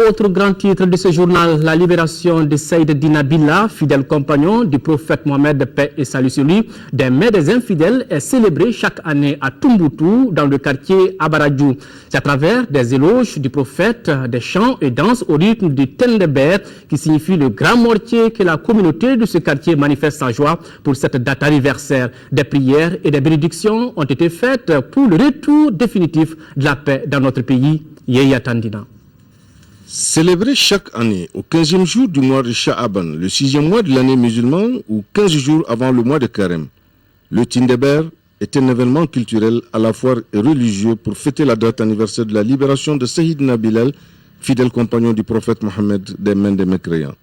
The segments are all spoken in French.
Autre grand titre de ce journal, la libération de Saïd Dina Billah, fidèle compagnon du prophète Mohammed, paix et salut sur lui, des mains des infidèles, est célébrée chaque année à Tombouctou, dans le quartier Abaradjou. C'est à travers des éloges du prophète, des chants et danses au rythme du Tendéber, qui signifie le grand mortier, que la communauté de ce quartier manifeste sa joie pour cette date anniversaire. Des prières et des bénédictions ont été faites pour le retour définitif de la paix dans notre pays. Yaya Tandina. Célébré chaque année au 15e jour du mois de Sha'aban, le 6e mois de l'année musulmane ou 15 jours avant le mois de Carême, le Tindéber est un événement culturel à la fois religieux pour fêter la date anniversaire de la libération de Sayyidina Bilal, fidèle compagnon du prophète Mohammed des mains des mécréants.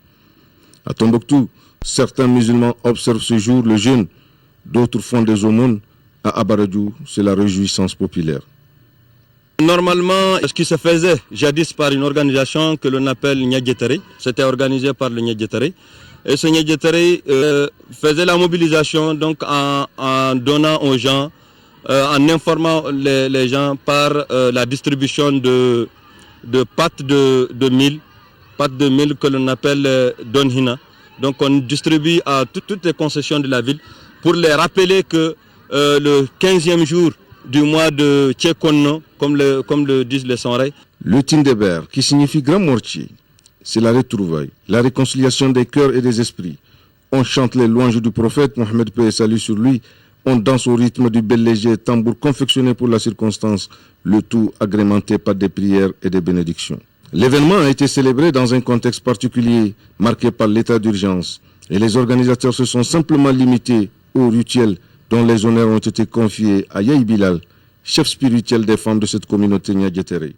À Tombouctou, certains musulmans observent ce jour le jeûne, d'autres font des aumônes. À Abaradjou, c'est la réjouissance populaire. Normalement, ce qui se faisait jadis par une organisation que l'on appelle Niadjetere, c'était organisé par le Niadjetere. Et ce Niadjetere faisait la mobilisation donc en donnant aux gens, en informant les gens par la distribution de pâtes de mil que l'on appelle Donhina. Donc on distribue à toutes les concessions de la ville pour les rappeler que le 15e jour du mois de Tchekonno, comme le disent les Sonrais. Le Tindéber, qui signifie grand mortier, c'est la retrouvaille, la réconciliation des cœurs et des esprits. On chante les louanges du prophète, Mohammed paix et salut sur lui. On danse au rythme du bel léger tambour confectionné pour la circonstance, le tout agrémenté par des prières et des bénédictions. L'événement a été célébré dans un contexte particulier, marqué par l'état d'urgence. Et les organisateurs se sont simplement limités aux rituels dont les honneurs ont été confiés à Yahi Bilal, chef spirituel des femmes de cette communauté Niadjetere.